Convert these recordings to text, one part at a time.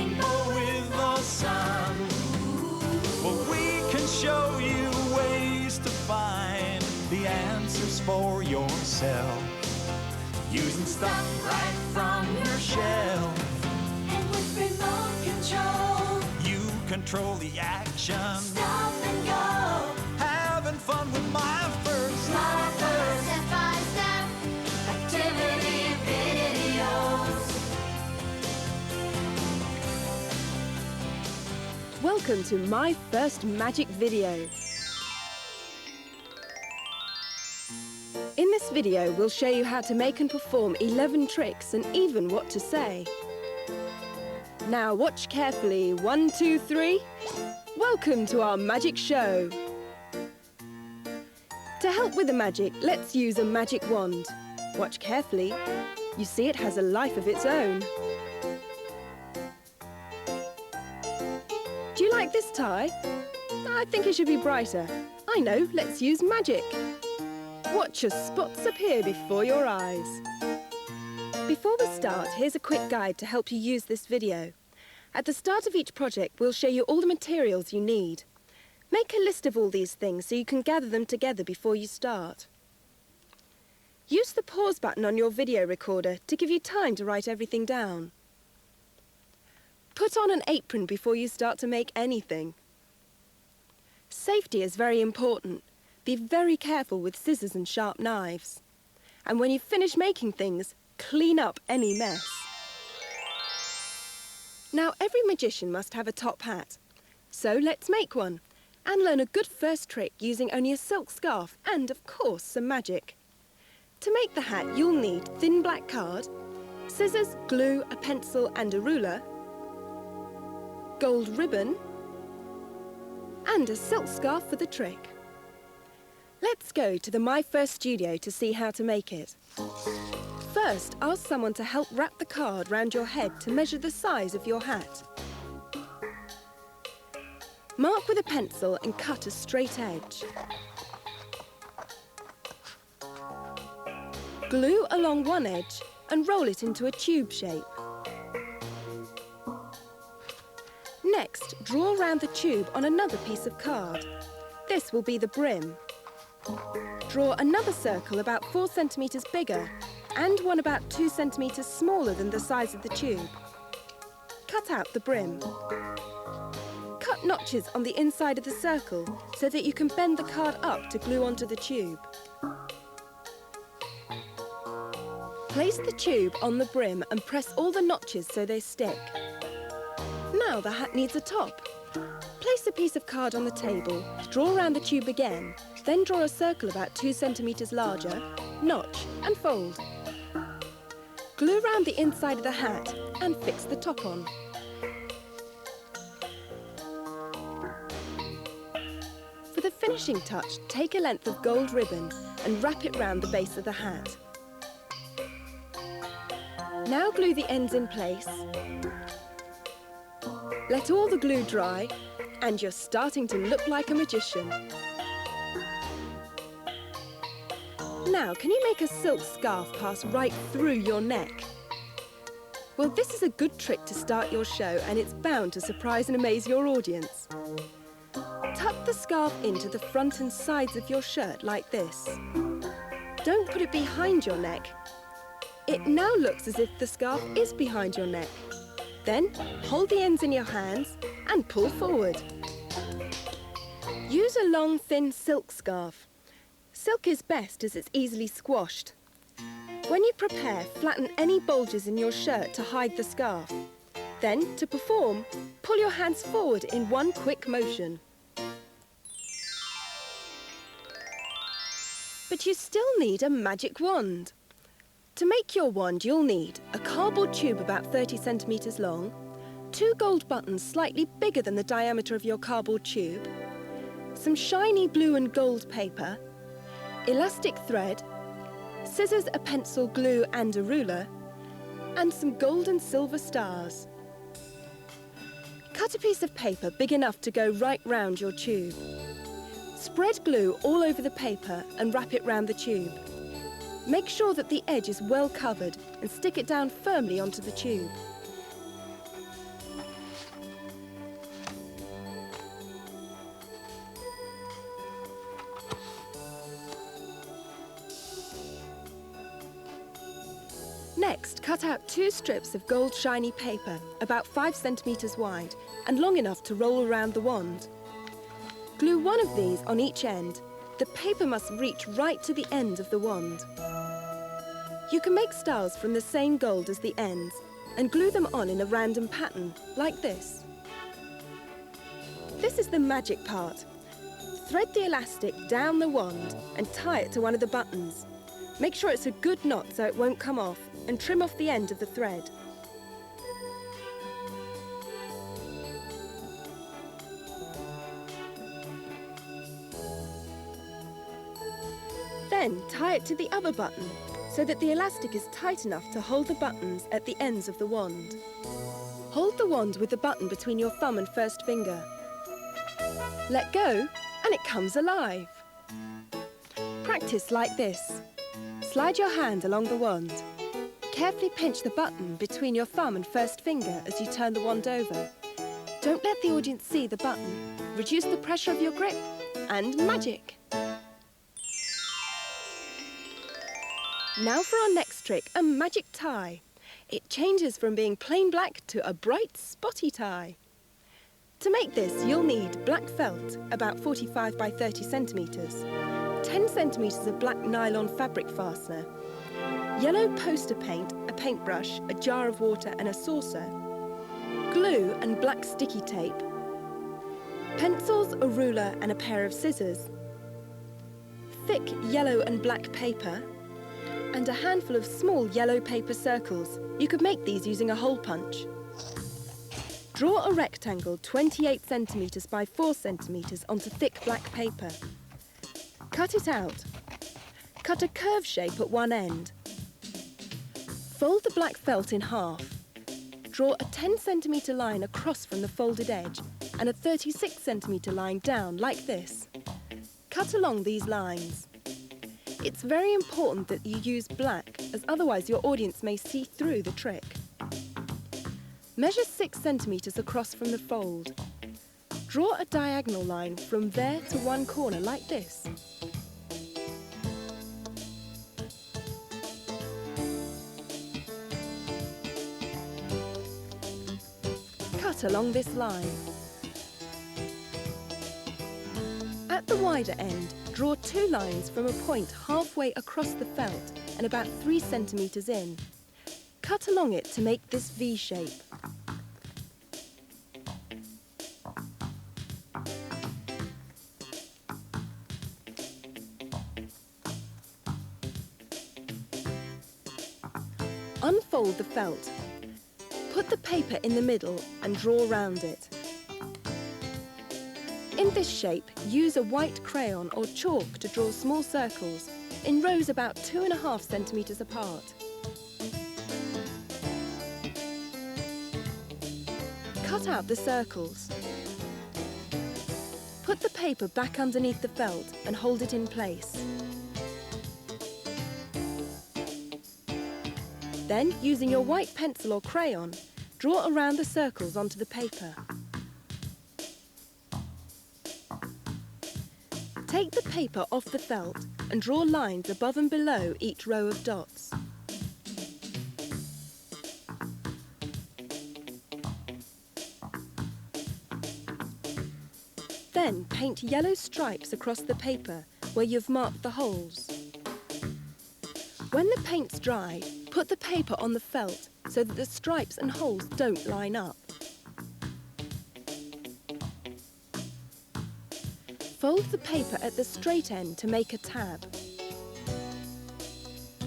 rainbow with the sun. Well, we can show you ways to find the answers for yourself, using stuff right from your shelf. And with remote control, You control the action. stop and go. Having fun with my first Step-by-step activity videos. Welcome to my first magic video. In this video, we'll show you how to make and perform 11 tricks and even what to say. Now watch carefully. 1, 2, 3. Welcome to our magic show. To help with the magic, let's use a magic wand. Watch carefully. You see it has a life of its own. Do you like this tie? I think it should be brighter. I know, let's use magic. Watch as spots appear before your eyes. Before we start, here's a quick guide to help you use this video. At the start of each project, we'll show you all the materials you need. Make a list of all these things so you can gather them together before you start. Use the pause button on your video recorder to give you time to write everything down. Put on an apron before you start to make anything. Safety is very important. Be very careful with scissors and sharp knives. And when you finish making things, clean up any mess. Now, every magician must have a top hat. So let's make one and learn a good first trick using only a silk scarf and, of course, some magic. To make the hat, you'll need thin black card, scissors, glue, a pencil and a ruler, gold ribbon, and a silk scarf for the trick. Let's go to the My First studio to see how to make it. First, ask someone to help wrap the card round your head to measure the size of your hat. Mark with a pencil and cut a straight edge. Glue along one edge and roll it into a tube shape. Next, draw around the tube on another piece of card. This will be the brim. Draw another circle about 4 centimetres bigger and one about 2 centimetres smaller than the size of the tube. Cut out the brim. Cut notches on the inside of the circle so that you can bend the card up to glue onto the tube. Place the tube on the brim and press all the notches so they stick. Now the hat needs a top. Place a piece of card on the table, draw around the tube again, then draw a circle about 2 centimetres larger, notch and fold. Glue round the inside of the hat and fix the top on. For the finishing touch, take a length of gold ribbon and wrap it round the base of the hat. Now glue the ends in place. Let all the glue dry and you're starting to look like a magician. Now, can you make a silk scarf pass right through your neck? Well, this is a good trick to start your show and it's bound to surprise and amaze your audience. Tuck the scarf into the front and sides of your shirt like this. Don't put it behind your neck. It now looks as if the scarf is behind your neck. Then, hold the ends in your hands and pull forward. Use a long, thin silk scarf. Silk is best as it's easily squashed. When you prepare, flatten any bulges in your shirt to hide the scarf. Then, to perform, pull your hands forward in one quick motion. But you still need a magic wand. To make your wand, you'll need a cardboard tube about 30 centimetres long, 2 gold buttons slightly bigger than the diameter of your cardboard tube, some shiny blue and gold paper, elastic thread, scissors, a pencil, glue and a ruler, and some gold and silver stars. Cut a piece of paper big enough to go right round your tube. Spread glue all over the paper and wrap it round the tube. Make sure that the edge is well covered and stick it down firmly onto the tube. Next, cut out 2 strips of gold shiny paper, about 5 centimetres wide and long enough to roll around the wand. Glue one of these on each end. The paper must reach right to the end of the wand. You can make stars from the same gold as the ends and glue them on in a random pattern, like this. This is the magic part. Thread the elastic down the wand and tie it to one of the buttons. Make sure it's a good knot so it won't come off, and trim off the end of the thread. Then tie it to the other button so that the elastic is tight enough to hold the buttons at the ends of the wand. Hold the wand with the button between your thumb and first finger. Let go and it comes alive. Practice like this. Slide your hand along the wand. Carefully pinch the button between your thumb and first finger as you turn the wand over. Don't let the audience see the button. Reduce the pressure of your grip and magic. Now for our next trick, a magic tie. It changes from being plain black to a bright spotty tie. To make this, you'll need black felt, about 45 by 30 centimetres, 10 centimetres of black nylon fabric fastener, yellow poster paint, a paintbrush, a jar of water and a saucer, glue and black sticky tape, pencils, a ruler and a pair of scissors, thick yellow and black paper, and a handful of small yellow paper circles. You could make these using a hole punch. Draw a rectangle 28 centimetres by 4 centimetres onto thick black paper. Cut it out. Cut a curve shape at one end. Fold the black felt in half. Draw a 10 centimetre line across from the folded edge and a 36 centimetre line down like this. Cut along these lines. It's very important that you use black, as otherwise your audience may see through the trick. Measure 6 centimetres across from the fold. Draw a diagonal line from there to one corner like this. Cut along this line. At the wider end, draw 2 lines from a point halfway across the felt and about 3 centimetres in. Cut along it to make this V shape. Unfold the felt. Put the paper in the middle and draw round it. In this shape, use a white crayon or chalk to draw small circles in rows about 2.5 centimetres apart. Cut out the circles. Put the paper back underneath the felt and hold it in place. Then, using your white pencil or crayon, draw around the circles onto the paper. Take the paper off the felt and draw lines above and below each row of dots. Then paint yellow stripes across the paper where you've marked the holes. When the paint's dry, put the paper on the felt so that the stripes and holes don't line up. Fold the paper at the straight end to make a tab.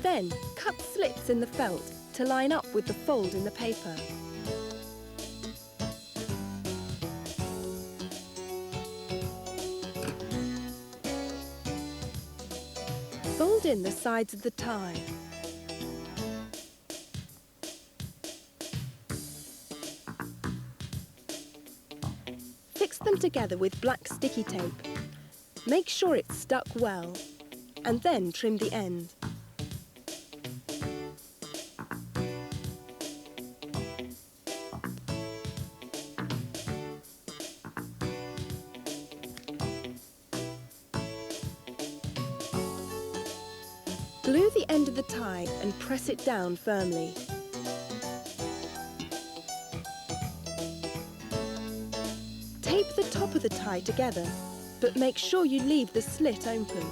Then cut slits in the felt to line up with the fold in the paper. Fold in the sides of the tie. Fix them together with black sticky tape. Make sure it's stuck well, and then trim the end. Glue the end of the tie and press it down firmly. Tape the top of the tie together, but make sure you leave the slit open.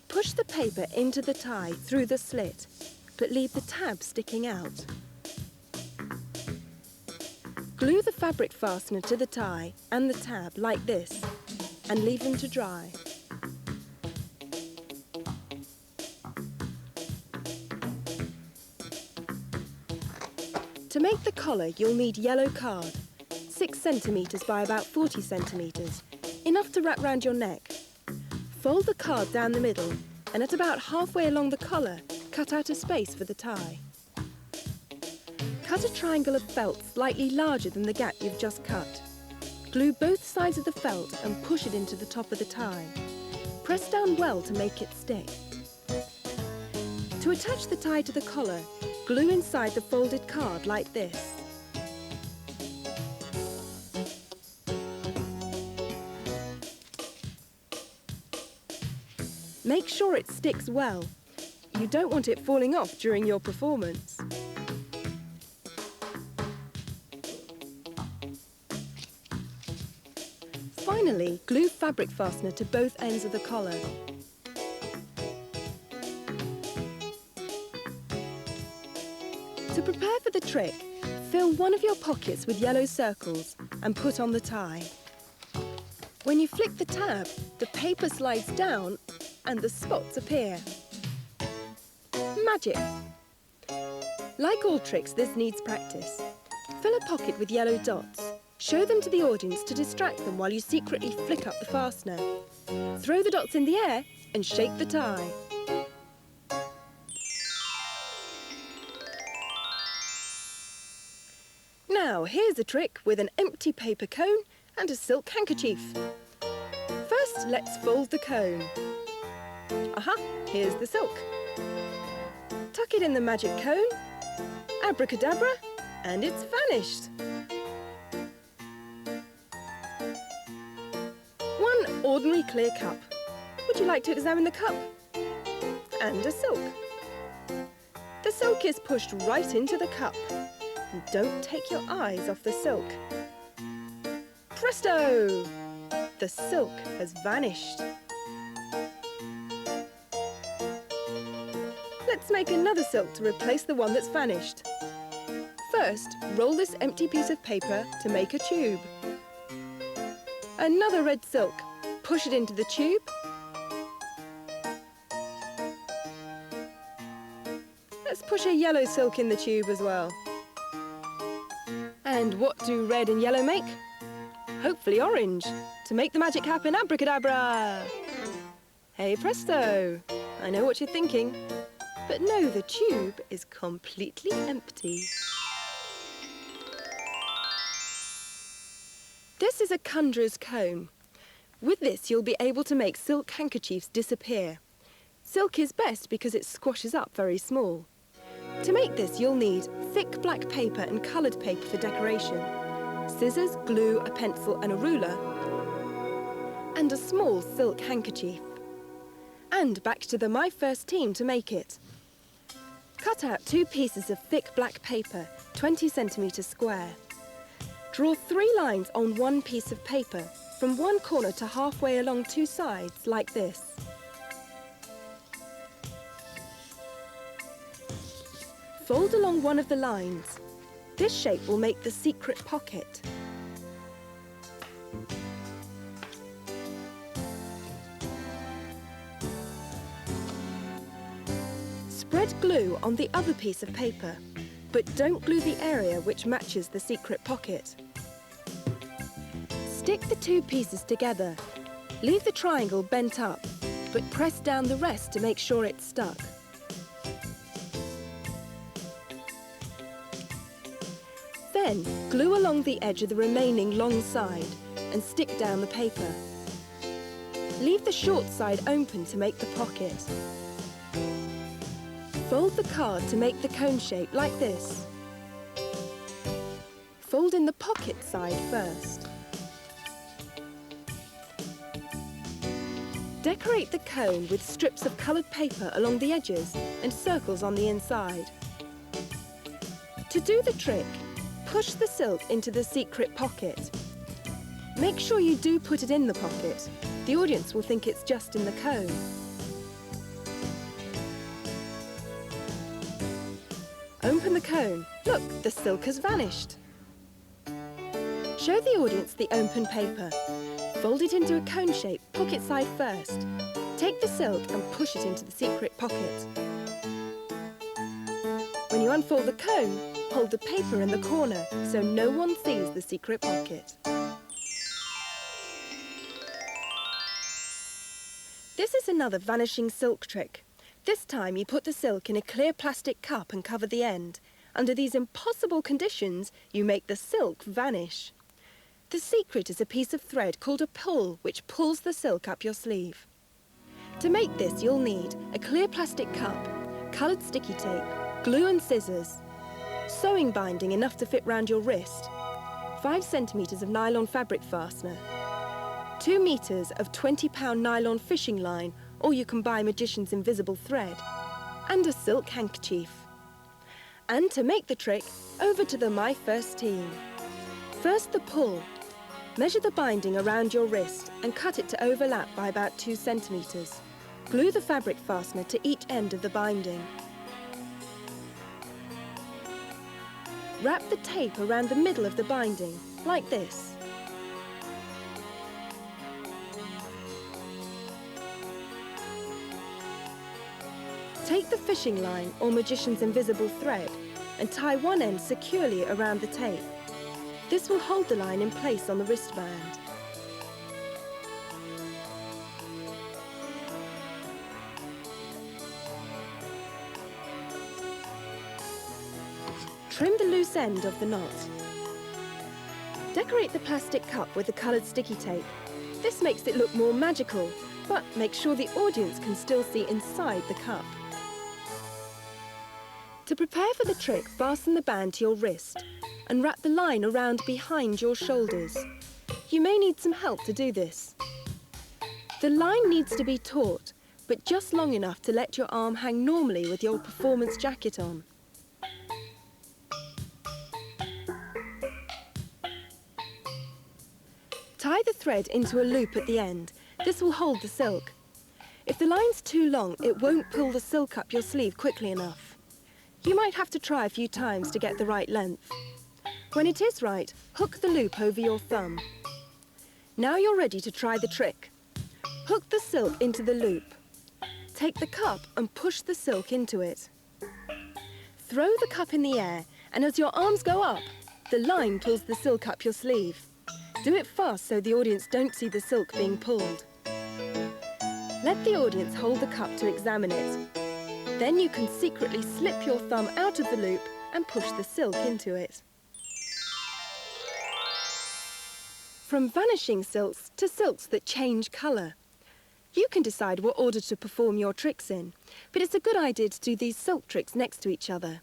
Push the paper into the tie through the slit, but leave the tab sticking out. Glue the fabric fastener to the tie and the tab like this, and leave them to dry. To make the collar, you'll need yellow card, 6 centimetres by about 40 centimetres, enough to wrap round your neck. Fold the card down the middle, and at about halfway along the collar, cut out a space for the tie. Cut a triangle of felt slightly larger than the gap you've just cut. Glue both sides of the felt and push it into the top of the tie. Press down well to make it stick. To attach the tie to the collar, glue inside the folded card like this. Make sure it sticks well. You don't want it falling off during your performance. Finally, glue fabric fastener to both ends of the collar. To prepare for the trick, fill one of your pockets with yellow circles and put on the tie. When you flick the tab, the paper slides down and the spots appear. Magic! Like all tricks, this needs practice. Fill a pocket with yellow dots. Show them to the audience to distract them while you secretly flick up the fastener. Throw the dots in the air and shake the tie. Now, here's a trick with an empty paper cone and a silk handkerchief. First, let's fold the cone. Aha, here's the silk. Tuck it in the magic cone, abracadabra, and it's vanished. One ordinary clear cup. Would you like to examine the cup? And a silk. The silk is pushed right into the cup. And don't take your eyes off the silk. Presto! The silk has vanished. Let's make another silk to replace the one that's vanished. First, roll this empty piece of paper to make a tube. Another red silk. Push it into the tube. Let's push a yellow silk in the tube as well. And what do red and yellow make? Hopefully orange. To make the magic happen, abracadabra! Hey presto! I know what you're thinking. But no, the tube is completely empty. This is a conjurer's comb. With this, you'll be able to make silk handkerchiefs disappear. Silk is best because it squashes up very small. To make this, you'll need thick black paper and coloured paper for decoration, scissors, glue, a pencil and a ruler, and a small silk handkerchief. And back to the My First team to make it. Cut out 2 pieces of thick black paper, 20 centimetres square. Draw 3 lines on one piece of paper, from one corner to halfway along 2 sides, like this. Fold along one of the lines. This shape will make the secret pocket. Spread glue on the other piece of paper, but don't glue the area which matches the secret pocket. Stick the 2 pieces together. Leave the triangle bent up, but press down the rest to make sure it's stuck. Then, glue along the edge of the remaining long side and stick down the paper. Leave the short side open to make the pocket. Fold the card to make the cone shape like this. fold in the pocket side first. Decorate the cone with strips of coloured paper along the edges and circles on the inside. To do the trick, push the silk into the secret pocket. Make sure you do put it in the pocket. The audience will think it's just in the cone. Open the cone. Look, the silk has vanished. Show the audience the open paper. Fold it into a cone shape, pocket side first. Take the silk and push it into the secret pocket. When you unfold the cone, hold the paper in the corner so no one sees the secret pocket. This is another vanishing silk trick. This time you put the silk in a clear plastic cup and cover the end. Under these impossible conditions, you make the silk vanish. The secret is a piece of thread called a pull, which pulls the silk up your sleeve. To make this, you'll need a clear plastic cup, coloured sticky tape, glue and scissors, sewing binding enough to fit round your wrist, 5 centimetres of nylon fabric fastener, 2 metres of 20-pound nylon fishing line, or you can buy Magician's invisible thread, and a silk handkerchief. And to make the trick, over to the My First team. First the pull. Measure the binding around your wrist and cut it to overlap by about 2 centimetres. Glue the fabric fastener to each end of the binding. Wrap the tape around the middle of the binding, like this. Take the fishing line or Magician's invisible thread and tie one end securely around the tape. This will hold the line in place on the wristband. Trim the loose end of the knot. Decorate the plastic cup with the coloured sticky tape. This makes it look more magical, but make sure the audience can still see inside the cup. To prepare for the trick, fasten the band to your wrist and wrap the line around behind your shoulders. You may need some help to do this. The line needs to be taut, but just long enough to let your arm hang normally with your performance jacket on. Tie the thread into a loop at the end. This will hold the silk. If the line's too long, it won't pull the silk up your sleeve quickly enough. You might have to try a few times to get the right length. When it is right, hook the loop over your thumb. Now you're ready to try the trick. Hook the silk into the loop. Take the cup and push the silk into it. Throw the cup in the air, and as your arms go up, the line pulls the silk up your sleeve. Do it fast so the audience don't see the silk being pulled. Let the audience hold the cup to examine it. Then you can secretly slip your thumb out of the loop and push the silk into it. From vanishing silks to silks that change colour. You can decide what order to perform your tricks in, but it's a good idea to do these silk tricks next to each other.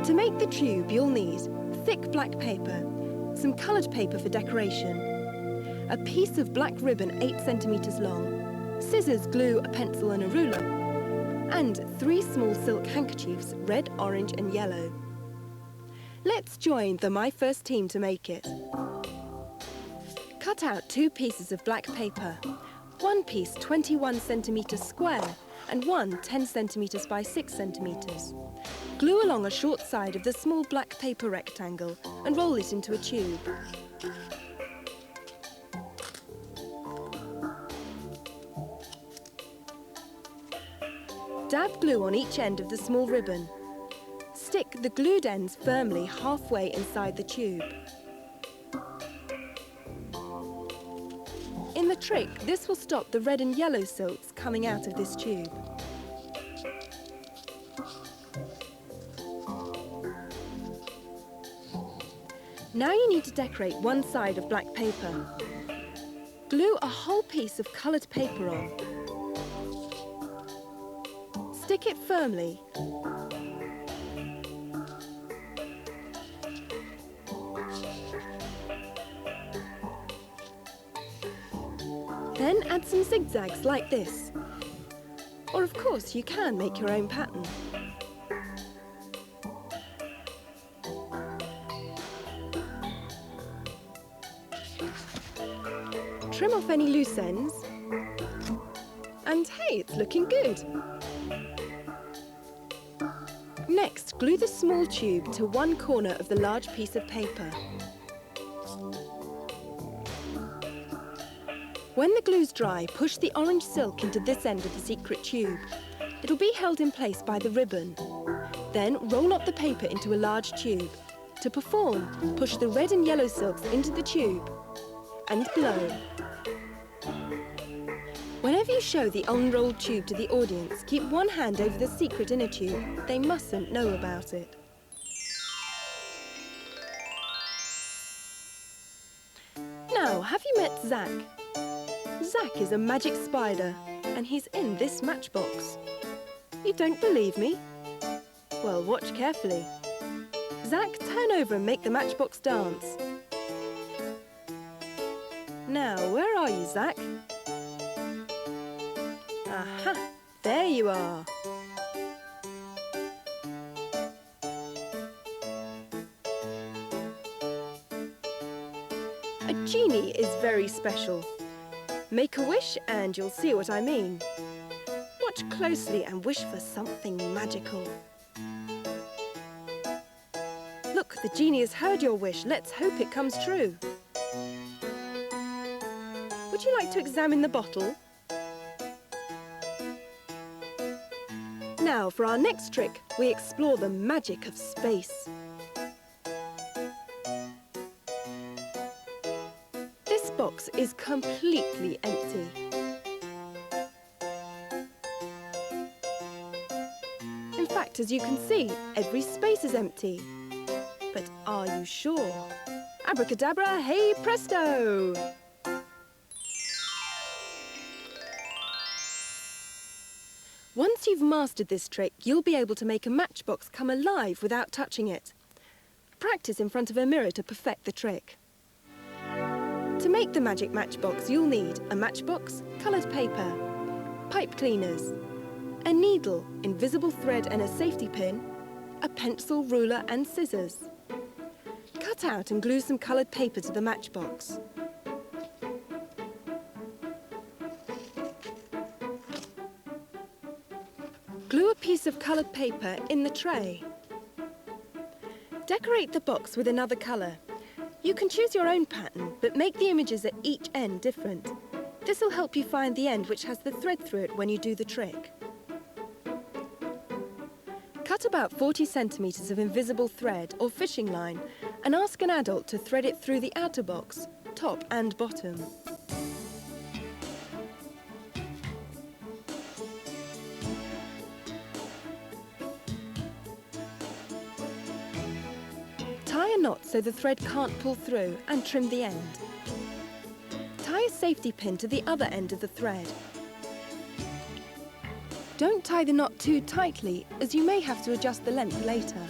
To make the tube, you'll need thick black paper, some coloured paper for decoration, a piece of black ribbon 8 centimetres long, scissors, glue, a pencil and a ruler, and 3 small silk handkerchiefs, red, orange and yellow. Let's join the My First team to make it. Cut out 2 pieces of black paper, one piece 21 centimetres square and one 10 centimetres by 6 centimetres. Glue along a short side of the small black paper rectangle and roll it into a tube. Dab glue on each end of the small ribbon. Stick the glued ends firmly halfway inside the tube. In the trick, this will stop the red and yellow silks coming out of this tube. Now you need to decorate one side of black paper. Glue a whole piece of coloured paper on. Stick it firmly. Add some zigzags like this. Or of course you can make your own pattern. Trim off any loose ends. And hey, it's looking good. Next, glue the small tube to one corner of the large piece of paper. When the glue's dry, push the orange silk into this end of the secret tube. It'll be held in place by the ribbon. Then roll up the paper into a large tube. To perform, push the red and yellow silks into the tube and blow. Whenever you show the unrolled tube to the audience, keep one hand over the secret inner tube. They mustn't know about it. Now, have you met Zach? Zach is a magic spider, and he's in this matchbox. You don't believe me? Well, watch carefully. Zach, turn over and make the matchbox dance. Now, where are you, Zach? Aha! There you are! A genie is very special. Make a wish and you'll see what I mean. Watch closely and wish for something magical. Look, the genie has heard your wish. Let's hope it comes true. Would you like to examine the bottle? Now, for our next trick, we explore the magic of space. This box is completely empty. In fact, as you can see, every space is empty. But are you sure? Abracadabra, hey presto! Once you've mastered this trick, you'll be able to make a matchbox come alive without touching it. Practice in front of a mirror to perfect the trick. To make the magic matchbox, you'll need a matchbox, coloured paper, pipe cleaners, a needle, invisible thread and a safety pin, a pencil, ruler and scissors. Cut out and glue some coloured paper to the matchbox. Glue a piece of coloured paper in the tray. Decorate the box with another colour. You can choose your own pattern, but make the images at each end different. This will help you find the end which has the thread through it when you do the trick. Cut about 40 centimetres of invisible thread or fishing line and ask an adult to thread it through the outer box, top and bottom. Tie a knot so the thread can't pull through and trim the end. Tie a safety pin to the other end of the thread. Don't tie the knot too tightly, as you may have to adjust the length later.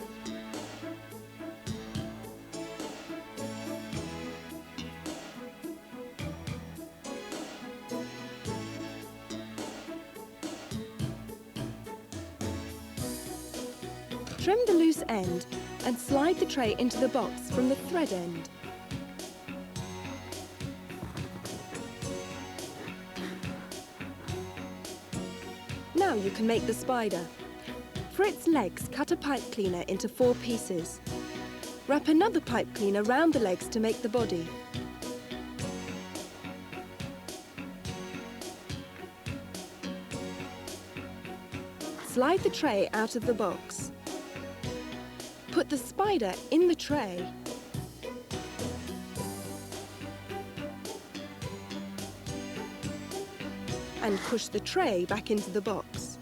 Trim the loose end and slide the tray into the box from the thread end. Now you can make the spider. For its legs, cut a pipe cleaner into 4 pieces. Wrap another pipe cleaner round the legs to make the body. Slide the tray out of the box. Put the spider in the tray. And push the tray back into the box.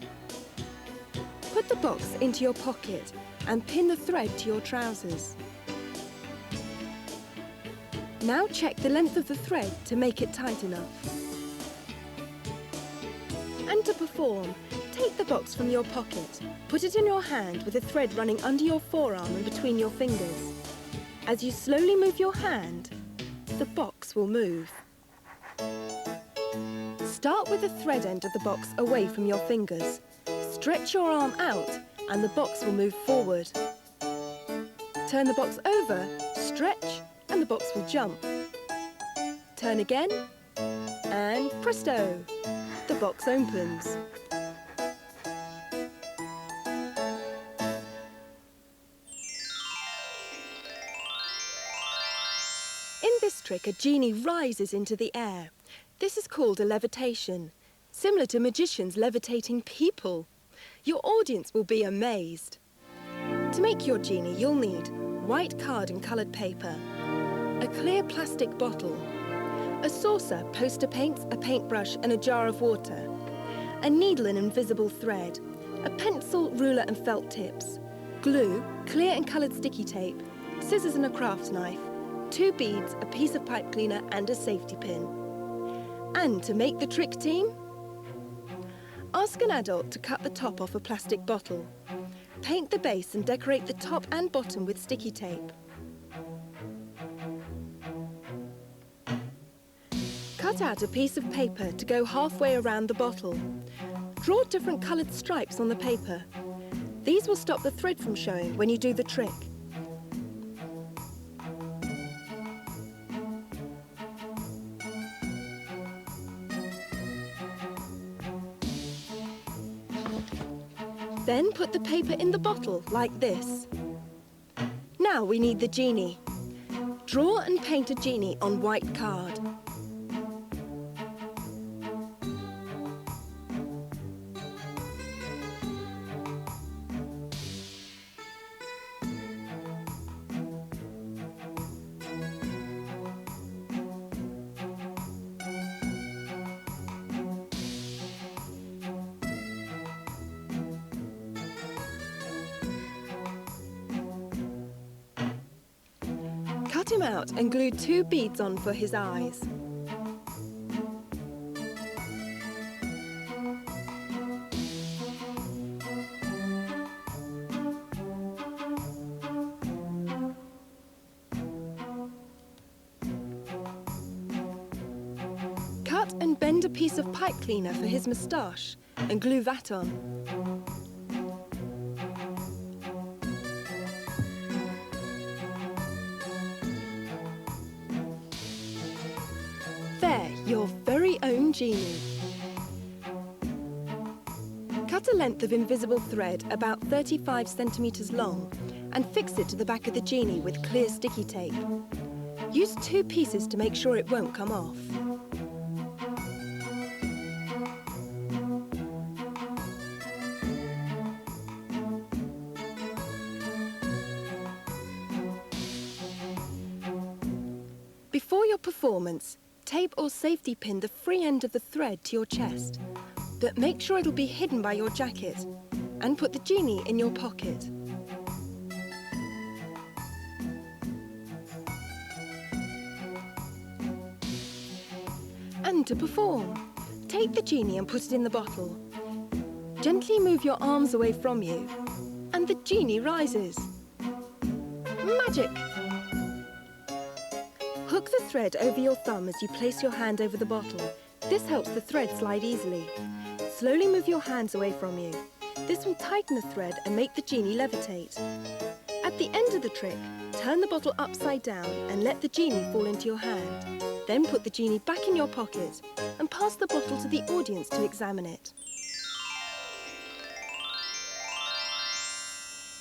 Put the box into your pocket and pin the thread to your trousers. Now check the length of the thread to make it tight enough. And to perform, take the box from your pocket. Put it in your hand with the thread running under your forearm and between your fingers. As you slowly move your hand, the box will move. Start with the thread end of the box away from your fingers. Stretch your arm out and the box will move forward. Turn the box over, stretch, and the box will jump. Turn again, and presto! The box opens. In this trick, a genie rises into the air. This is called a levitation, similar to magicians levitating people. Your audience will be amazed. To make your genie, you'll need white card and coloured paper, a clear plastic bottle, a saucer, poster paints, a paintbrush and a jar of water, a needle and invisible thread, a pencil, ruler and felt tips, glue, clear and coloured sticky tape, scissors and a craft knife, 2 beads, a piece of pipe cleaner and a safety pin. And to make the trick, team, ask an adult to cut the top off a plastic bottle. Paint the base and decorate the top and bottom with sticky tape. Cut out a piece of paper to go halfway around the bottle. Draw different coloured stripes on the paper. These will stop the thread from showing when you do the trick. Then put the paper in the bottle, like this. Now we need the genie. Draw and paint a genie on white card. Cut him out and glue 2 beads on for his eyes. Cut and bend a piece of pipe cleaner for his moustache and glue that on. There, your very own genie. Cut a length of invisible thread about 35 centimetres long and fix it to the back of the genie with clear sticky tape. Use 2 pieces to make sure it won't come off. Before your performance, tape or safety pin the free end of the thread to your chest, but make sure it'll be hidden by your jacket, and put the genie in your pocket. And to perform, take the genie and put it in the bottle. Gently move your arms away from you, and the genie rises. Magic! Hook the thread over your thumb as you place your hand over the bottle. This helps the thread slide easily. Slowly move your hands away from you. This will tighten the thread and make the genie levitate. At the end of the trick, turn the bottle upside down and let the genie fall into your hand. Then put the genie back in your pocket and pass the bottle to the audience to examine it.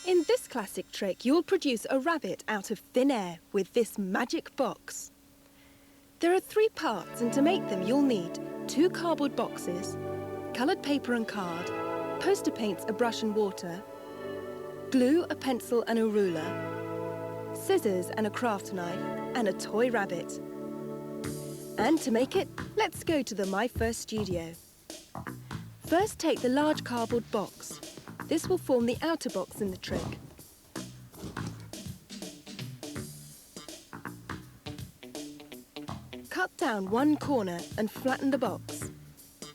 In this classic trick, you'll produce a rabbit out of thin air with this magic box. There are 3 parts, and to make them you'll need 2 cardboard boxes, coloured paper and card, poster paints, a brush and water, glue, a pencil and a ruler, scissors and a craft knife, and a toy rabbit. And to make it, let's go to the My First studio. First, take the large cardboard box. This will form the outer box in the trick. Cut down 1 corner and flatten the box.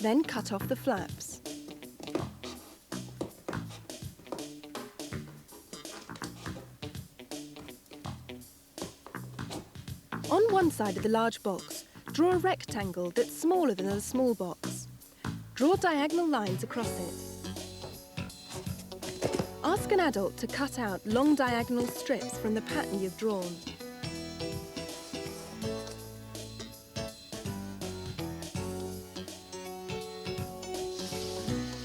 Then cut off the flaps. On one side of the large box, draw a rectangle that's smaller than the small box. Draw diagonal lines across it. Ask an adult to cut out long diagonal strips from the pattern you've drawn.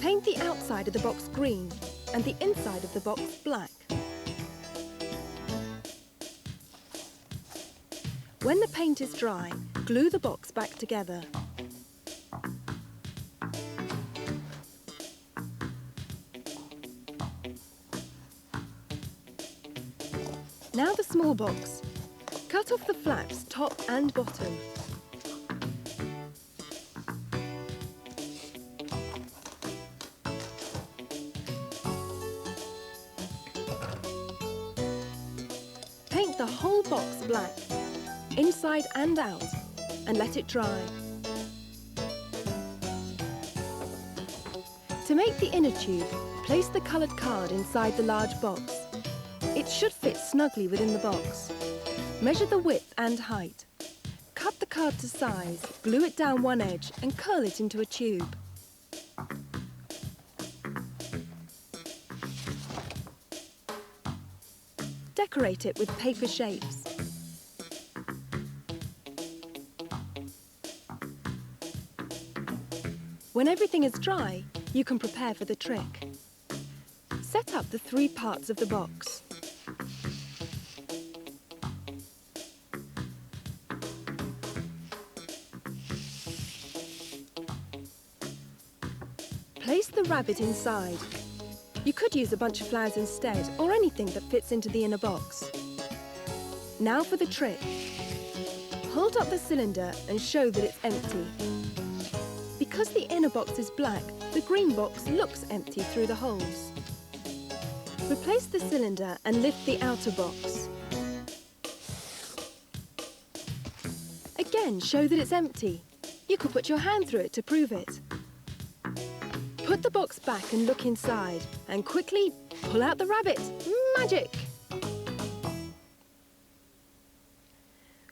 Paint the outside of the box green and the inside of the box black. When the paint is dry, glue the box back together. Now the small box. Cut off the flaps top and bottom. Paint the whole box black, inside and out, and let it dry. To make the inner tube, place the coloured card inside the large box. It should fit snugly within the box. Measure the width and height. Cut the card to size, glue it down one edge and curl it into a tube. Decorate it with paper shapes. When everything is dry, you can prepare for the trick. Set up the 3 parts of the box. Place the rabbit inside. You could use a bunch of flowers instead, or anything that fits into the inner box. Now for the trick. Hold up the cylinder and show that it's empty. Because the inner box is black, the green box looks empty through the holes. Replace the cylinder and lift the outer box. Again, show that it's empty. You could put your hand through it to prove it. Put the box back and look inside, and quickly pull out the rabbit. Magic!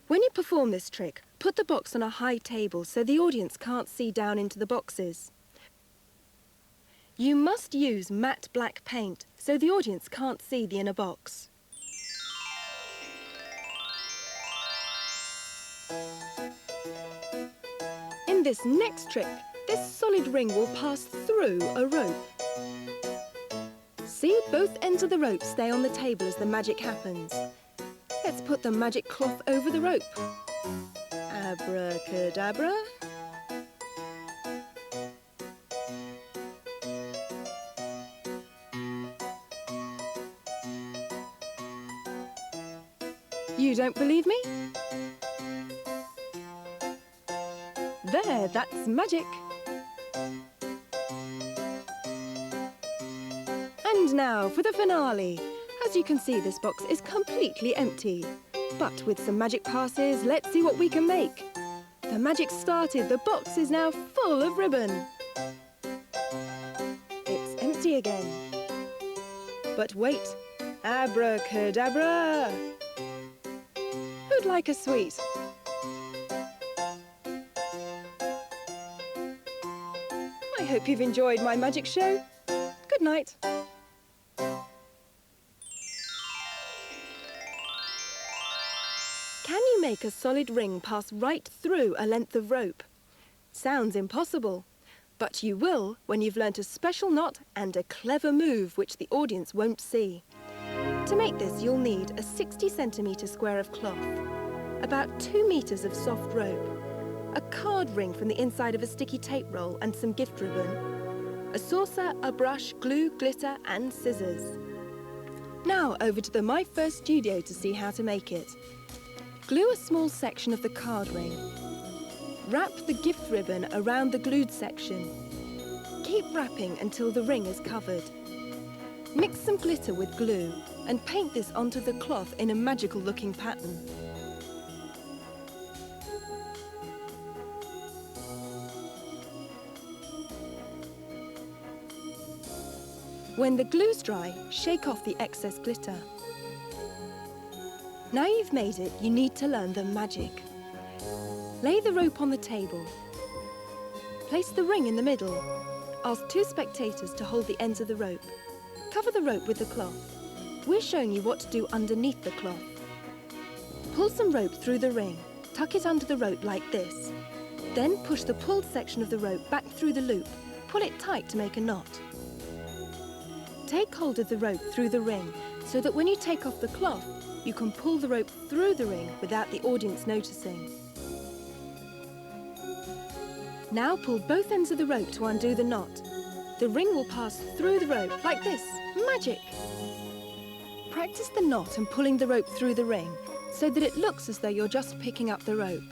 When you perform this trick, put the box on a high table so the audience can't see down into the boxes. You must use matte black paint so the audience can't see the inner box. In this next trick, this solid ring will pass through a rope. See, both ends of the rope stay on the table as the magic happens. Let's put the magic cloth over the rope. Abracadabra. You don't believe me? There, that's magic. And now for the finale. As you can see, this box is completely empty. But with some magic passes, let's see what we can make. The magic started. The box is now full of ribbon. It's empty again. But wait. Abracadabra! Who'd like a sweet? I hope you've enjoyed my magic show. Good night. Can you make a solid ring pass right through a length of rope? Sounds impossible, but you will when you've learnt a special knot and a clever move which the audience won't see. To make this, you'll need a 60cm square of cloth, about 2 meters of soft rope, a card ring from the inside of a sticky tape roll and some gift ribbon, a saucer, a brush, glue, glitter and scissors. Now over to the My First studio to see how to make it. Glue a small section of the card ring. Wrap the gift ribbon around the glued section. Keep wrapping until the ring is covered. Mix some glitter with glue and paint this onto the cloth in a magical looking pattern. When the glue's dry, shake off the excess glitter. Now you've made it, you need to learn the magic. Lay the rope on the table. Place the ring in the middle. Ask 2 spectators to hold the ends of the rope. Cover the rope with the cloth. We're showing you what to do underneath the cloth. Pull some rope through the ring. Tuck it under the rope like this. Then push the pulled section of the rope back through the loop. Pull it tight to make a knot. Take hold of the rope through the ring so that when you take off the cloth, you can pull the rope through the ring without the audience noticing. Now pull both ends of the rope to undo the knot. The ring will pass through the rope like this. Magic! Practice the knot and pulling the rope through the ring so that it looks as though you're just picking up the rope.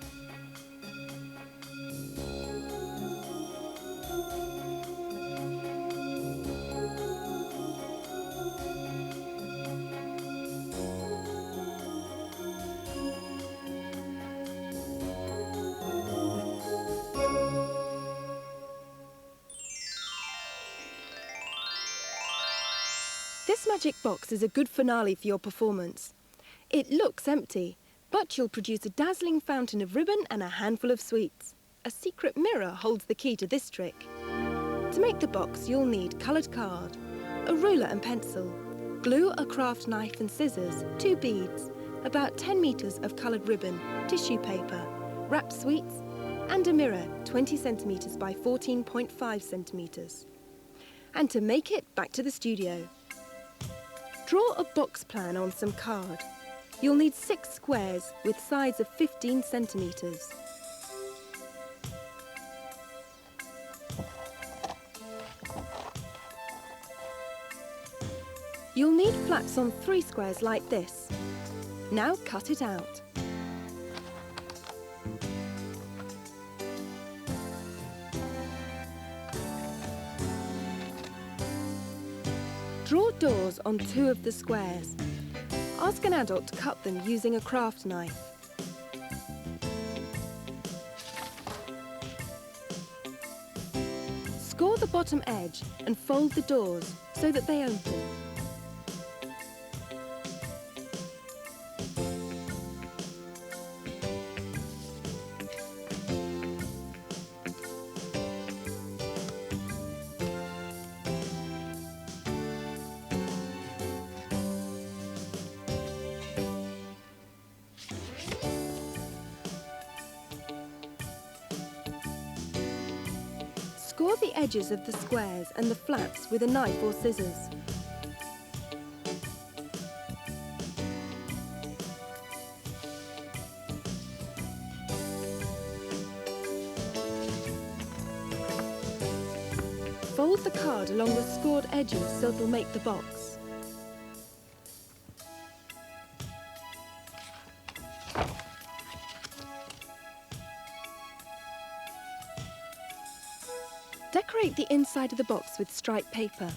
This magic box is a good finale for your performance. It looks empty, but you'll produce a dazzling fountain of ribbon and a handful of sweets. A secret mirror holds the key to this trick. To make the box, you'll need coloured card, a ruler and pencil, glue, a craft knife and scissors, 2 beads, about 10 metres of coloured ribbon, tissue paper, wrapped sweets, and a mirror 20 centimetres by 14.5 centimetres. And to make it, back to the studio. Draw a box plan on some card. You'll need 6 squares with sides of 15 centimetres. You'll need flaps on 3 squares like this. Now cut it out. Draw doors on 2 of the squares. Ask an adult to cut them using a craft knife. Score the bottom edge and fold the doors so that they open. Score the edges of the squares and the flaps with a knife or scissors. Fold the card along the scored edges so it'll make the box. Decorate the inside of the box with striped paper.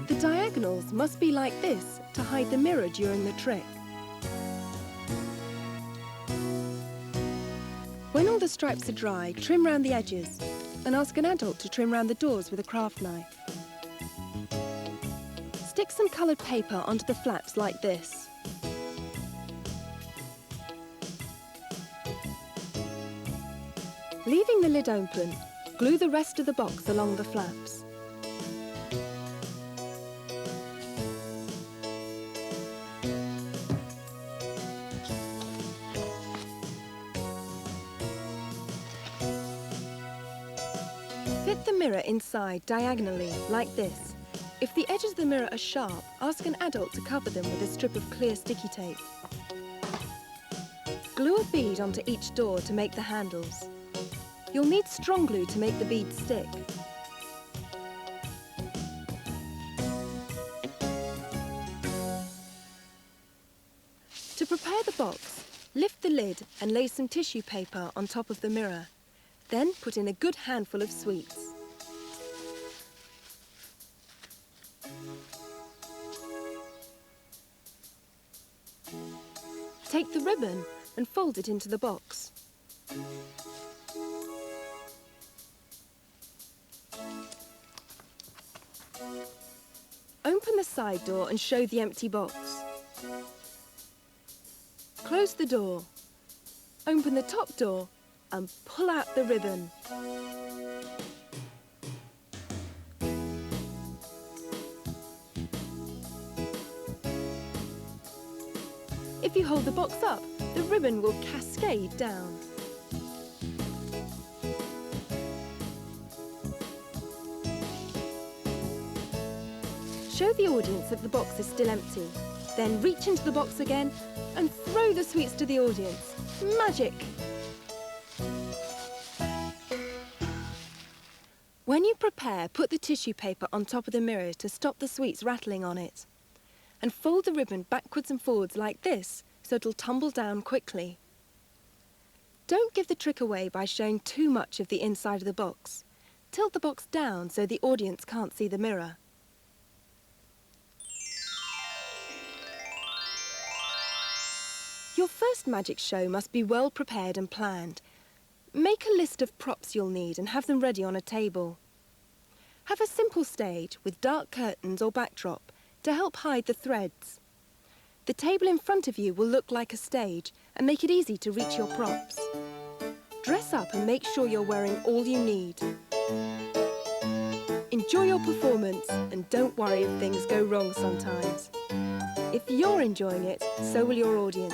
The diagonals must be like this to hide the mirror during the trick. When all the stripes are dry, trim round the edges and ask an adult to trim round the doors with a craft knife. Stick some coloured paper onto the flaps like this. Leaving the lid open, glue the rest of the box along the flaps. Fit the mirror inside diagonally like this. If the edges of the mirror are sharp, ask an adult to cover them with a strip of clear sticky tape. Glue a bead onto each door to make the handles. You'll need strong glue to make the beads stick. To prepare the box, lift the lid and lay some tissue paper on top of the mirror. Then put in a good handful of sweets. Take the ribbon and fold it into the box. Open the side door and show the empty box. Close the door. Open the top door and pull out the ribbon. If you hold the box up, the ribbon will cascade down. Show the audience that the box is still empty. Then reach into the box again and throw the sweets to the audience. Magic! When you prepare, put the tissue paper on top of the mirror to stop the sweets rattling on it. And fold the ribbon backwards and forwards like this, so it'll tumble down quickly. Don't give the trick away by showing too much of the inside of the box. Tilt the box down so the audience can't see the mirror. Your first magic show must be well prepared and planned. Make a list of props you'll need and have them ready on a table. Have a simple stage with dark curtains or backdrop to help hide the threads. The table in front of you will look like a stage and make it easy to reach your props. Dress up and make sure you're wearing all you need. Enjoy your performance and don't worry if things go wrong sometimes. If you're enjoying it, so will your audience.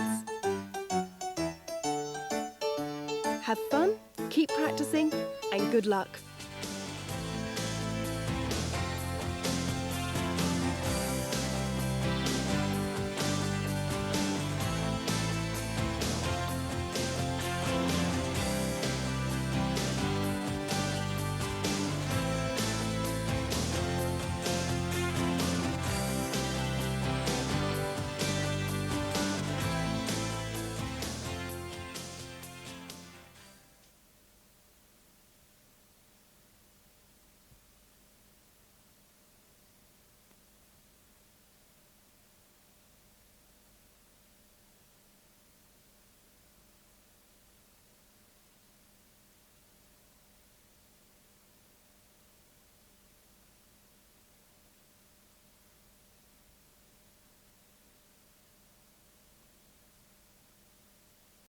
Have fun, keep practicing, and good luck.